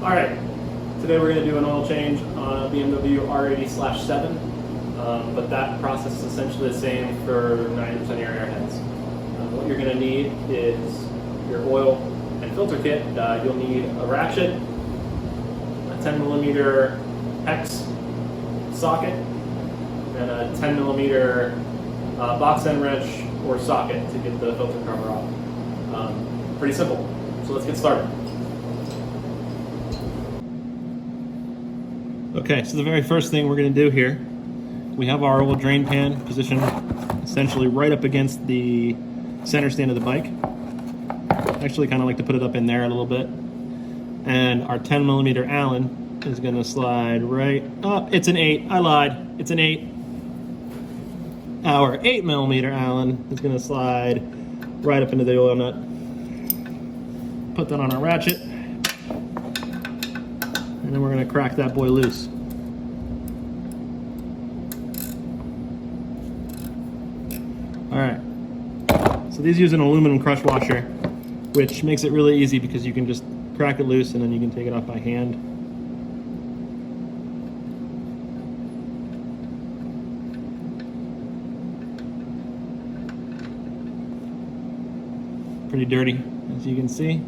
All right, today we're going to do an oil change on a BMW R80/7, but that process is essentially the same for 90% of your airheads. What you're going to need is your oil and filter kit. You'll need a ratchet, a 10mm hex socket, and a 10mm box end wrench or socket to get the filter cover off. Pretty simple. So let's get started. Okay, so the very first thing we're going to do here, we have our oil drain pan positioned essentially right up against the center stand of the bike. I actually kind of like to put it up in there a little bit. And our 10mm Allen is going to slide right up. It's an 8. I lied. It's an 8. Our 8mm Allen is going to slide right up into the oil nut. Put that on our ratchet. And then we're going to crack that boy loose. Alright, so these use an aluminum crush washer, which makes it really easy because you can just crack it loose and then you can take it off by hand. Pretty dirty, as you can see.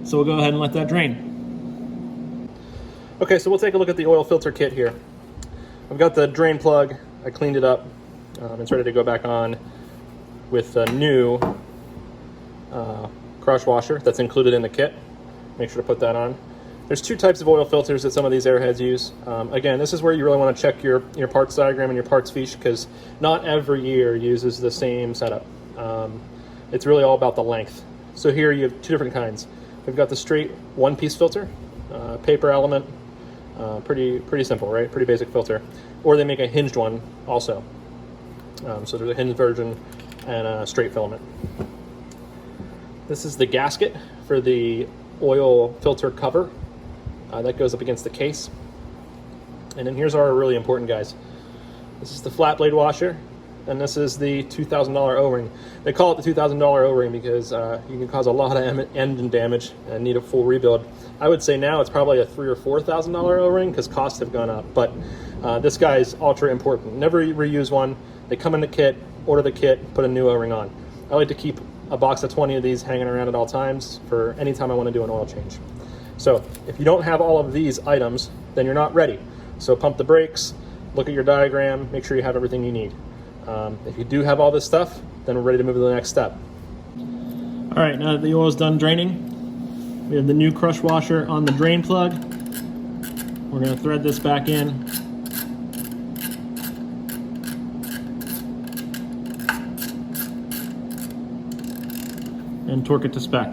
So we'll go ahead and let that drain. Okay, so we'll take a look at the oil filter kit here. I've got the drain plug. I cleaned it up. It's ready to go back on with a new crush washer that's included in the kit. Make sure to put that on. There's two types of oil filters that some of these airheads use. Again, this is where you really want to check your parts diagram and your parts fiche, because not every year uses the same setup. It's really all about the length. So here you have two different kinds. We've got the straight one-piece filter, paper element. Pretty simple, right? Pretty basic filter. Or they make a hinged one also. So there's a hinged version and a straight filament. This is the gasket for the oil filter cover. That goes up against the case. And then here's our really important guys. This is the flat blade washer, and this is the $2,000 O-ring. They call it the $2,000 O-ring because you can cause a lot of engine damage and need a full rebuild. I would say now it's probably a $3,000 or $4,000 O-ring because costs have gone up, but this guy is ultra important. Never reuse one. They come in the kit, order the kit, put a new O-ring on. I like to keep a box of 20 of these hanging around at all times for any time I want to do an oil change. So if you don't have all of these items, then you're not ready. So pump the brakes, look at your diagram, make sure you have everything you need. If you do have all this stuff, then we're ready to move to the next step. All right, now that the oil is done draining, we have the new crush washer on the drain plug. We're going to thread this back in. And torque it to spec.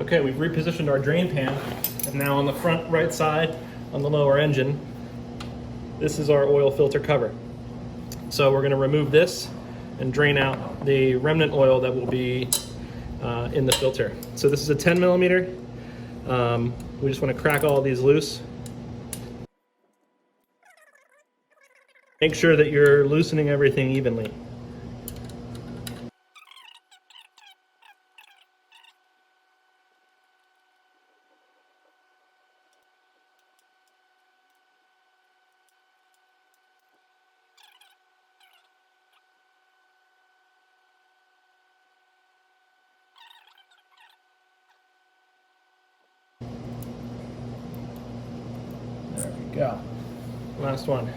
Okay, we've repositioned our drain pan, and now on the front right side, on the lower engine, this is our oil filter cover. So we're going to remove this and drain out the remnant oil that will be in the filter. So this is a 10mm. We just want to crack all of these loose. Make sure that you're loosening everything evenly. There we go. Last one.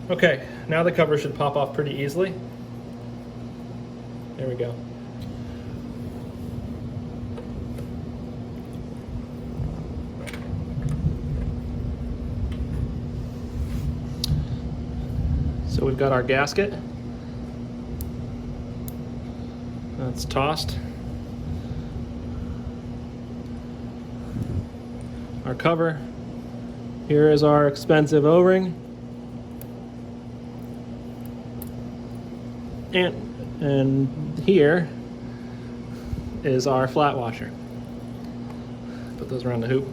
Okay, now the cover should pop off pretty easily. There we go. So we've got our gasket. That's tossed. Our cover. Here is our expensive O-ring. And here is our flat washer. Put those around the hoop.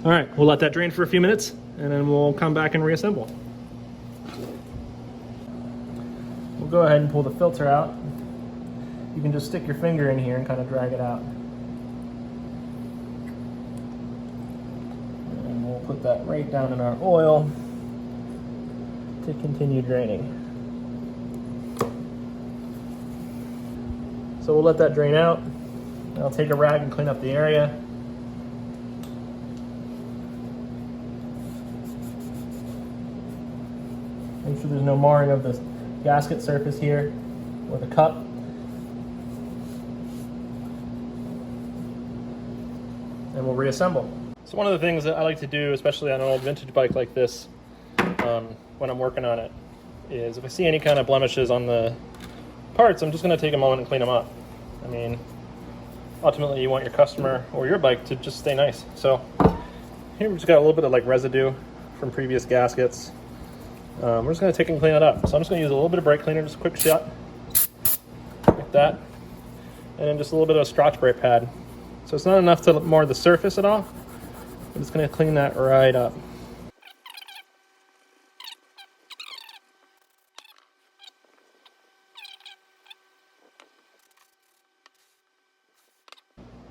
All right, we'll let that drain for a few minutes and then we'll come back and reassemble. We'll go ahead and pull the filter out. you can just stick your finger in here and kind of drag it out. And we'll put that right down in our oil to continue draining. So we'll let that drain out. I'll take a rag and clean up the area. Make sure there's no marring of the gasket surface here or the cup. And we'll reassemble. So one of the things that I like to do, especially on an old vintage bike like this, when I'm working on it, is if I see any kind of blemishes on the parts, I'm just going to take a moment and clean them up. I mean, ultimately you want your customer or your bike to just stay nice. So here we've just got a little bit of like residue from previous gaskets. We're just going to take and clean it up. So I'm just going to use a little bit of brake cleaner, just a quick shot, like that, and then just a little bit of a Scotch brake pad. So it's not enough to mar the surface at all. I'm just going to clean that right up.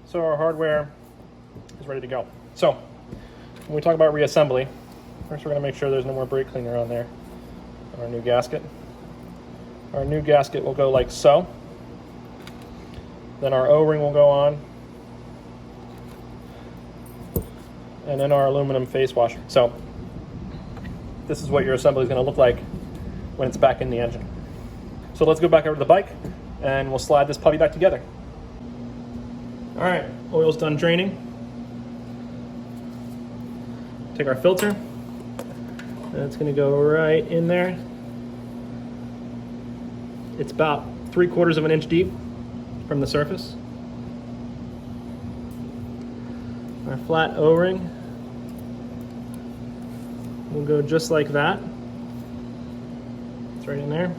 So our hardware is ready to go. So when we talk about reassembly, first we're going to make sure there's no more brake cleaner on there on our new gasket. Our new gasket will go like so. Then our O-ring will go on. And then our aluminum face washer. So this is what your assembly is going to look like when it's back in the engine. So let's go back over to the bike and we'll slide this puppy back together. All right, oil's done draining. Take our filter, and it's gonna go right in there. It's about 3/4 of an inch deep from the surface. Our flat O-ring will go just like that. It's right in there.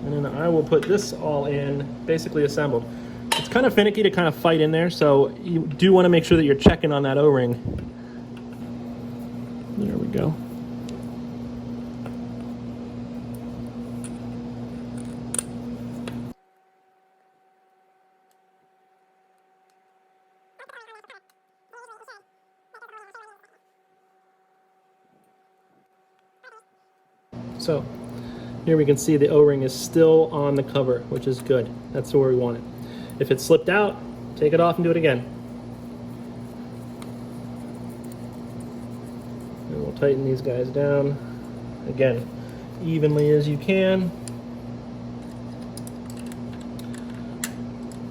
And then I will put this all in, basically assembled. It's kind of finicky to kind of fight in there, so you do want to make sure that you're checking on that O-ring. There we go. So here we can see the O-ring is still on the cover, which is good. That's where we want it. If it slipped out, take it off and do it again. And we'll tighten these guys down, again, evenly as you can.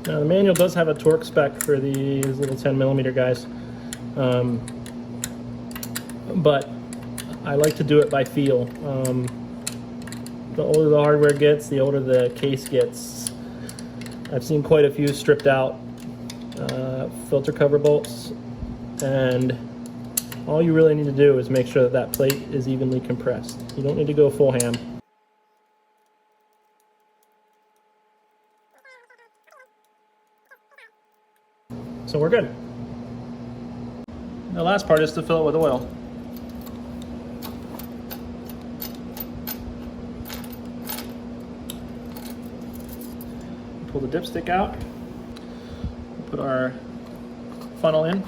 Now the manual does have a torque spec for these little 10mm guys, but I like to do it by feel. The older the hardware gets, the older the case gets. I've seen quite a few stripped out filter cover bolts, and all you really need to do is make sure that that plate is evenly compressed. You don't need to go full ham. So we're good. The last part is to fill it with oil. Pull the dipstick out, put our funnel in.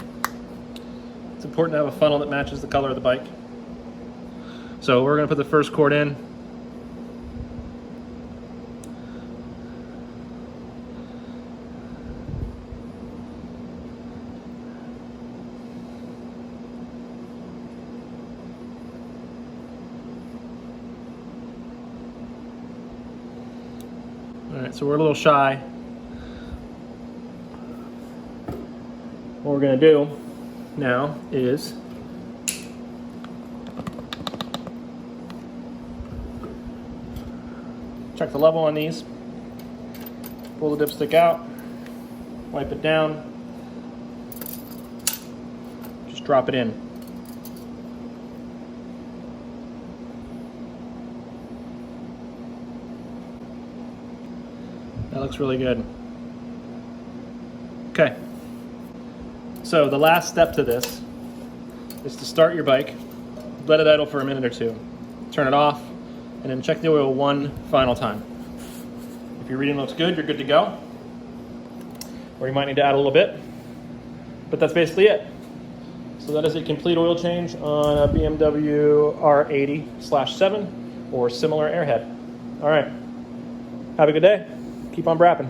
It's important to have a funnel that matches the color of the bike. So we're going to put the first quart in. All right, so we're a little shy. What we're going to do now is check the level on these, pull the dipstick out, wipe it down, just drop it in. That looks really good. Okay, so the last step to this is to start your bike, let it idle for a minute or two, turn it off, and then check the oil one final time. If If your reading looks good, you're good to go. Or you might need to add a little bit. But that's basically it. So that is a complete oil change on a BMW R80/7 or similar airhead. All right. Have a good day. Keep on brapping.